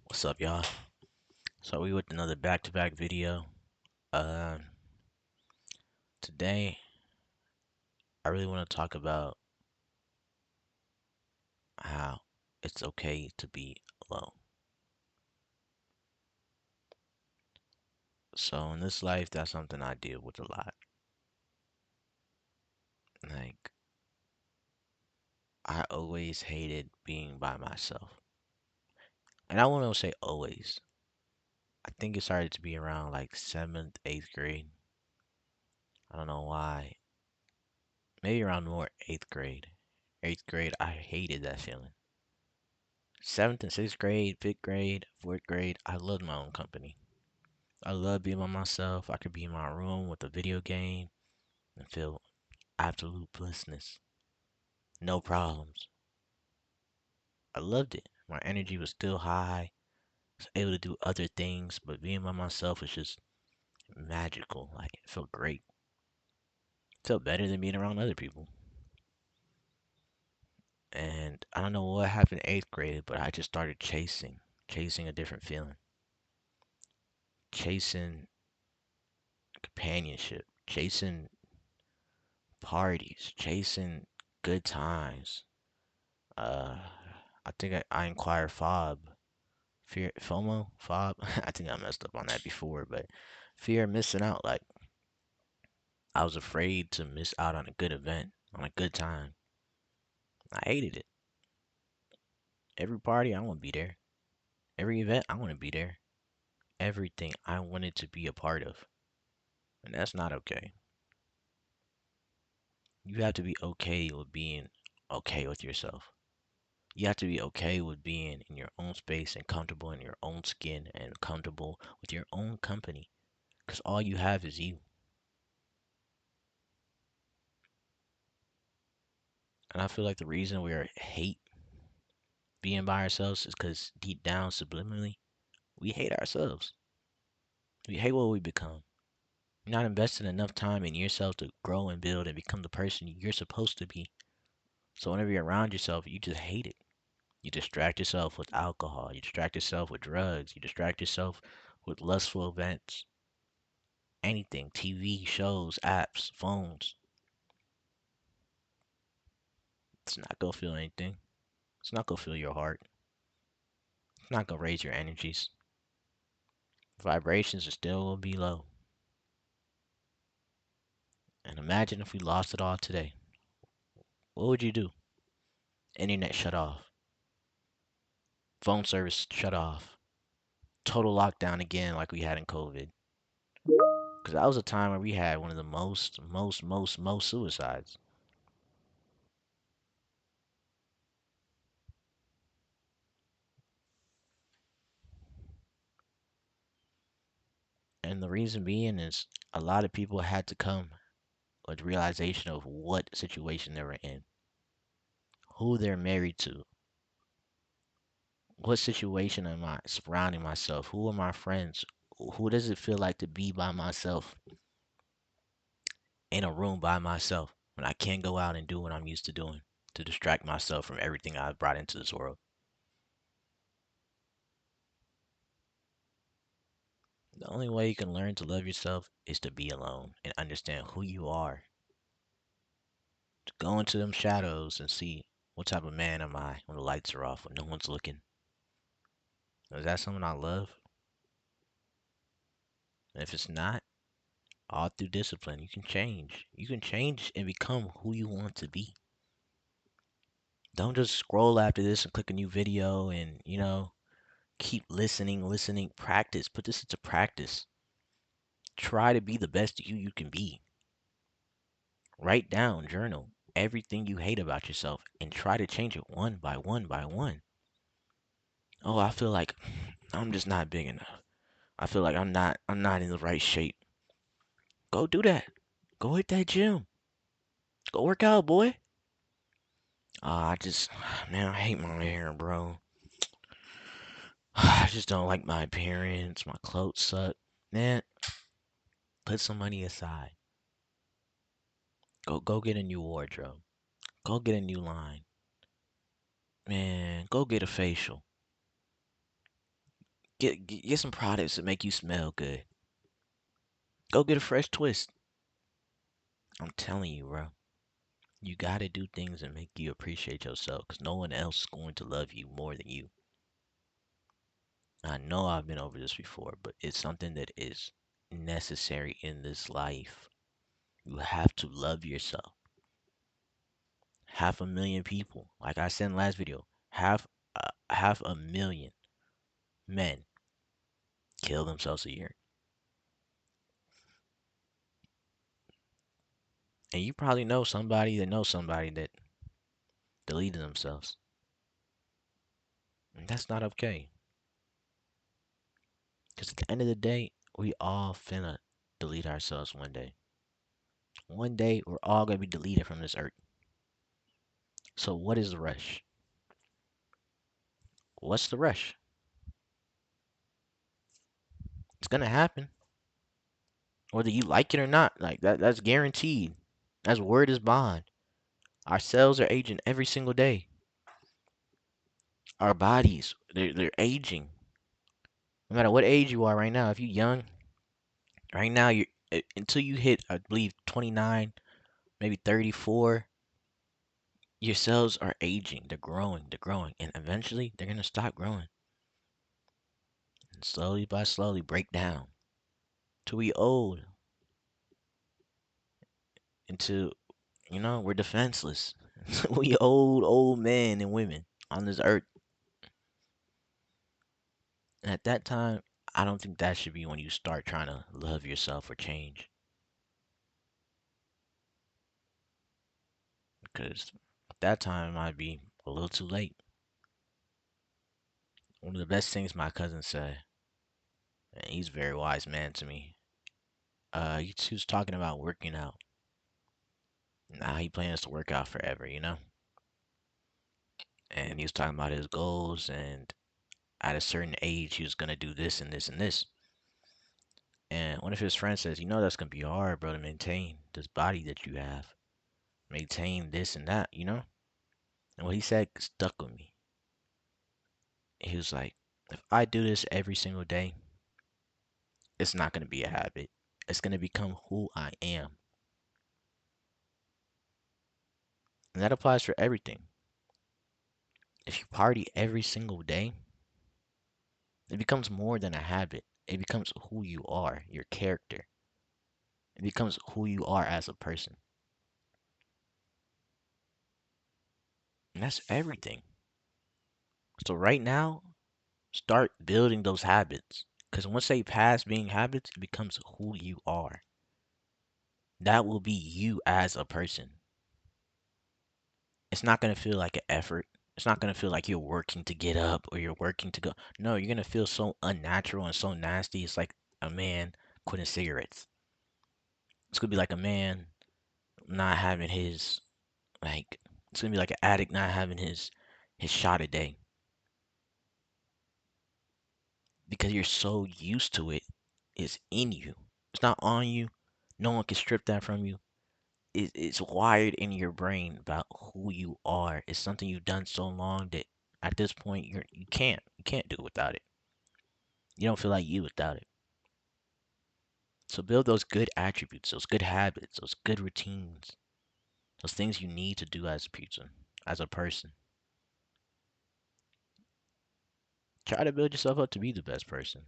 What's up, y'all? So we with another back-to-back video. Uh, Today I really want to talk about how it's okay to be alone. So in this life, that's something I deal with a lot. Like I always hated being by myself, and I won't say always. I think it started to be around like seventh, eighth grade. I don't know why. Maybe around more eighth grade. Eighth grade, I hated that feeling. Seventh and sixth grade, fifth grade, fourth grade, I loved my own company. I love being by myself. I could be in my room with a video game and feel absolute blissness. No problems. I loved it. My energy was still high. I was able to do other things, but being by myself was just magical. Like it felt great. It felt better than being around other people. And I don't know what happened in eighth grade, but I just started chasing a different feeling, chasing companionship, chasing parties, chasing good times. Uh, I think I inquired Fob, fear FOMO, Fob. I think I messed up on that before, but fear of missing out. Like I was afraid to miss out on a good event, on a good time. I hated it. Every party, I want to be there. Every event, I want to be there. Everything I wanted to be a part of, and that's not okay. You have to be okay with being okay with yourself. You have to be okay with being in your own space and comfortable in your own skin and comfortable with your own company. Because all you have is you. And I feel like the reason we hate being by ourselves is because deep down, subliminally, we hate ourselves. We hate what we become. You're not investing enough time in yourself to grow and build and become the person you're supposed to be. So whenever you're around yourself, you just hate it. You distract yourself with alcohol. You distract yourself with drugs. You distract yourself with lustful events. Anything, TV, shows, apps, phones. It's not gonna feel anything. It's not gonna fill your heart. It's not gonna raise your energies. Vibrations are still gonna be low. And imagine if we lost it all today. What would you do? Internet shut off. Phone service shut off. Total lockdown again like we had in COVID. Because that was a time where we had one of the most suicides. And the reason being is a lot of people had to come with realization of what situation they were in, who they're married to, what situation am I surrounding myself, who are my friends, who does it feel like to be by myself in a room by myself when I can't go out and do what I'm used to doing to distract myself from everything I've brought into this world. The only way you can learn to love yourself is to be alone and understand who you are. To go into them shadows and see what type of man am I when the lights are off, when no one's looking. Is that something I love? And if it's not, all through discipline, you can change. You can change and become who you want to be. Don't just scroll after this and click a new video and, keep listening. Practice. Put this into practice. Try to be the best you can be. Write down, journal everything you hate about yourself and try to change it one by one by one. Oh, I feel like I'm just not big enough. I feel like I'm not in the right shape. Go do that. Go hit that gym. Go work out, boy. I just man, I hate my hair, bro. I just don't like my appearance. My clothes suck. Man, put some money aside. Go get a new wardrobe. Go get a new line. Man, go get a facial. Get some products that make you smell good. Go get a fresh twist. I'm telling you, bro. You gotta do things that make you appreciate yourself, cause no one else is going to love you more than you. I know I've been over this before, but it's something that is necessary in this life. You have to love yourself. 500,000 people, like I said in the last video, half a million men kill themselves a year. And you probably know somebody that knows somebody that deleted themselves. And that's not okay. Because at the end of the day, we all finna delete ourselves one day. One day, we're all gonna be deleted from this earth. So, what is the rush? What's the rush? It's gonna happen, whether you like it or not. Like that's guaranteed. That's word is bond. Our cells are aging every single day. Our bodies, they're aging. No matter what age you are right now, if you're young, right now, until you hit, I believe, 29, maybe 34, your cells are aging. They're growing, and eventually they're gonna stop growing and slowly by slowly break down till we old, until we're defenseless. We old men and women on this earth. And at that time, I don't think that should be when you start trying to love yourself or change. Because at that time it might be a little too late. One of the best things my cousin said, and he's a very wise man to me. He was talking about working out. Now he plans to work out forever. And he was talking about his goals, and at a certain age he was gonna do this and this and this. And one of his friends says, that's gonna be hard, bro, to maintain this body that you have, maintain this and that. And what he said stuck with me. He was like, if I do this every single day, it's not gonna be a habit. It's gonna become who I am. And that applies for everything. If you party every single day, it becomes more than a habit. It becomes who you are, your character. It becomes who you are as a person. And that's everything. So right now, start building those habits. Because once they pass being habits, it becomes who you are. That will be you as a person. It's not going to feel like an effort. It's not going to feel like you're working to get up or you're working to go. No, you're going to feel so unnatural and so nasty. It's like a man quitting cigarettes. It's going to be like a man not having his, like, it's going to be like an addict not having his shot a day because you're so used to it. It's in you. It's not on you. No one can strip that from you. It's wired in your brain about who you are. It's something you've done so long that at this point you can't do it without it. You don't feel like you without it. So build those good attributes, those good habits, those good routines, those things you need to do as a person. Try to build yourself up to be the best person.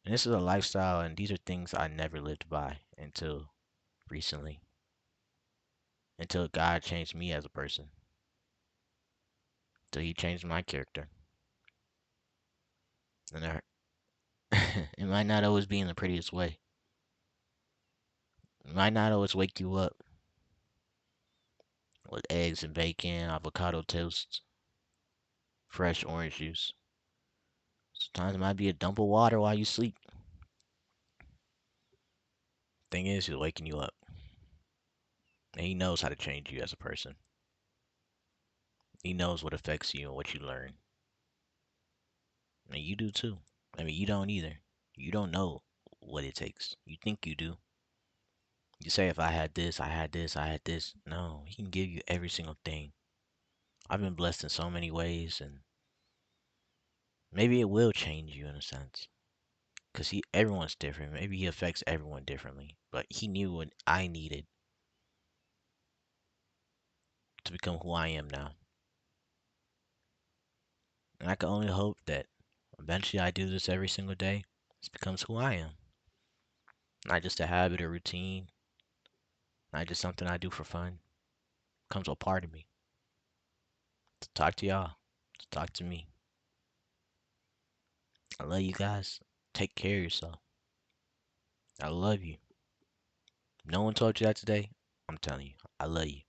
And this is a lifestyle, and these are things I never lived by until recently, until God changed me as a person, until He changed my character. And it might not always be in the prettiest way. It might not always wake you up with eggs and bacon, avocado toast, fresh orange juice. Sometimes it might be a dump of water while you sleep. Thing is, He's waking you up. And He knows how to change you as a person. He knows what affects you and what you learn. And you do too. I mean, you don't either. You don't know what it takes. You think you do. You say, if I had this, I had this, I had this. No, He can give you every single thing. I've been blessed in so many ways, and Maybe it will change you in a sense. Cause everyone's different. Maybe he affects everyone differently. But he knew what I needed to become who I am now. And I can only hope that eventually I do this every single day. This becomes who I am. Not just a habit or routine. Not just something I do for fun. Becomes a part of me. To talk to y'all. To talk to me. I love you guys. Take care of yourself. I love you. No one told you that today. I'm telling you, I love you.